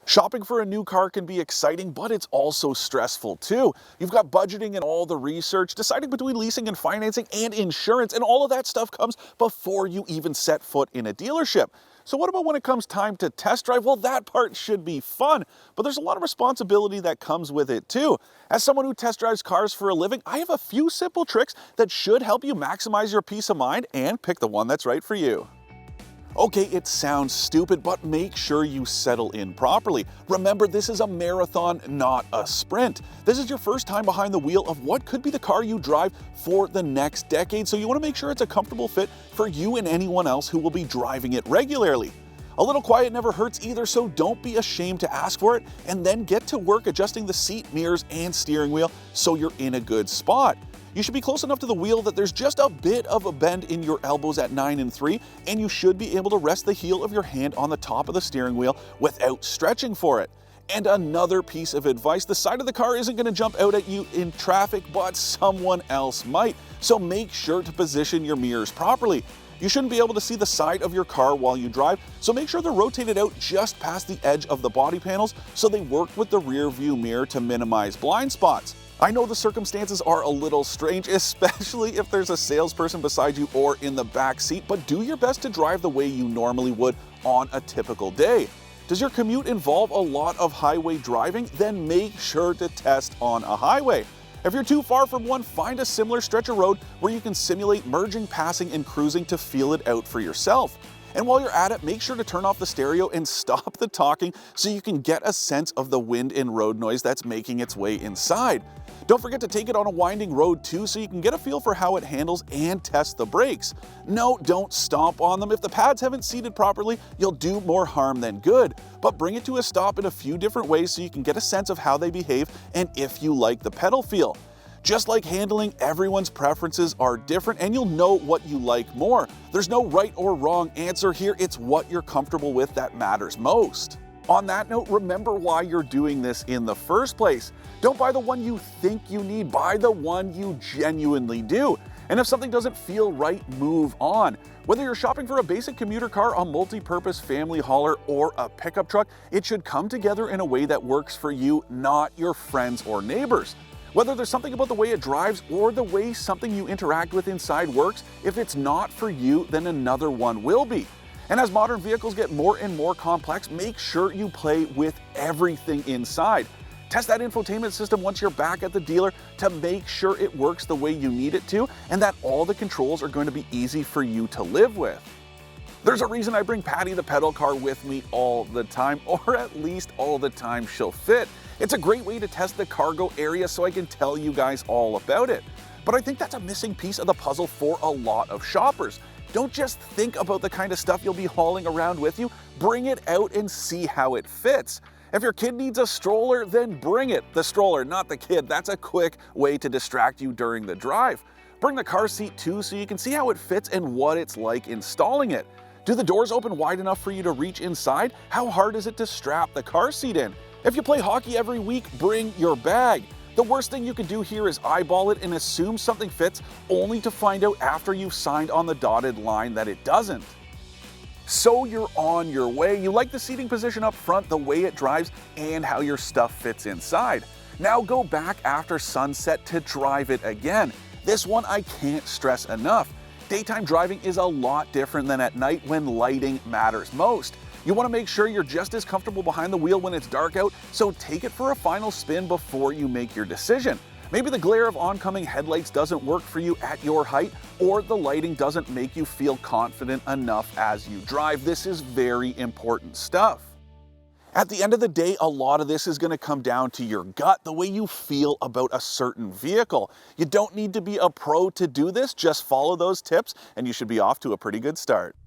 Shopping for a new car can be exciting, but it's also stressful too. You've got budgeting and all the research, deciding between leasing and financing and insurance, and all of that stuff comes before you even set foot in a dealership. So what about when it comes time to test drive? Well, that part should be fun, but there's a lot of responsibility that comes with it too. As someone who test drives cars for a living, I have a few simple tricks that should help you maximize your peace of mind and pick the one that's right for you. Okay, it sounds stupid, but make sure you settle in properly. Remember, this is a marathon, not a sprint. This is your first time behind the wheel of what could be the car you drive for the next decade, so you want to make sure it's a comfortable fit for you and anyone else who will be driving it regularly. A little quiet never hurts either, so don't be ashamed to ask for it, and then get to work adjusting the seat, mirrors, and steering wheel so you're in a good spot. You should be close enough to the wheel that there's just a bit of a bend in your elbows at 9 and 3, and you should be able to rest the heel of your hand on the top of the steering wheel without stretching for it. And another piece of advice, the side of the car isn't going to jump out at you in traffic, but someone else might. So make sure to position your mirrors properly. You shouldn't be able to see the side of your car while you drive, so make sure they're rotated out just past the edge of the body panels so they work with the rear view mirror to minimize blind spots. I know the circumstances are a little strange, especially if there's a salesperson beside you or in the back seat, but do your best to drive the way you normally would on a typical day. Does your commute involve a lot of highway driving? Then make sure to test on a highway. If you're too far from one, find a similar stretch of road where you can simulate merging, passing, and cruising to feel it out for yourself. And while you're at it, make sure to turn off the stereo and stop the talking so you can get a sense of the wind and road noise that's making its way inside. Don't forget to take it on a winding road too so you can get a feel for how it handles and test the brakes. No, don't stomp on them. If the pads haven't seated properly, you'll do more harm than good. But bring it to a stop in a few different ways so you can get a sense of how they behave and if you like the pedal feel. Just like handling, everyone's preferences are different and you'll know what you like more. There's no right or wrong answer here, it's what you're comfortable with that matters most. On that note, remember why you're doing this in the first place. Don't buy the one you think you need, buy the one you genuinely do. And if something doesn't feel right, move on. Whether you're shopping for a basic commuter car, a multi-purpose family hauler, or a pickup truck, it should come together in a way that works for you, not your friends or neighbors. Whether there's something about the way it drives or the way something you interact with inside works, if it's not for you, then another one will be. And as modern vehicles get more and more complex, make sure you play with everything inside. Test that infotainment system once you're back at the dealer to make sure it works the way you need it to and that all the controls are going to be easy for you to live with. There's a reason I bring Patty the pedal car with me all the time, or at least all the time she'll fit. It's a great way to test the cargo area so I can tell you guys all about it. But I think that's a missing piece of the puzzle for a lot of shoppers. Don't just think about the kind of stuff you'll be hauling around with you, bring it out and see how it fits. If your kid needs a stroller, then bring it. The stroller, not the kid. That's a quick way to distract you during the drive. Bring the car seat too so you can see how it fits and what it's like installing it. Do the doors open wide enough for you to reach inside? How hard is it to strap the car seat in? If you play hockey every week, bring your bag. The worst thing you can do here is eyeball it and assume something fits, only to find out after you've signed on the dotted line that it doesn't. So you're on your way. You like the seating position up front, the way it drives, and how your stuff fits inside. Now go back after sunset to drive it again. This one I can't stress enough. Daytime driving is a lot different than at night when lighting matters most. You want to make sure you're just as comfortable behind the wheel when it's dark out, so take it for a final spin before you make your decision. Maybe the glare of oncoming headlights doesn't work for you at your height, or the lighting doesn't make you feel confident enough as you drive. This is very important stuff. At the end of the day, a lot of this is going to come down to your gut, the way you feel about a certain vehicle. You don't need to be a pro to do this, just follow those tips and you should be off to a pretty good start.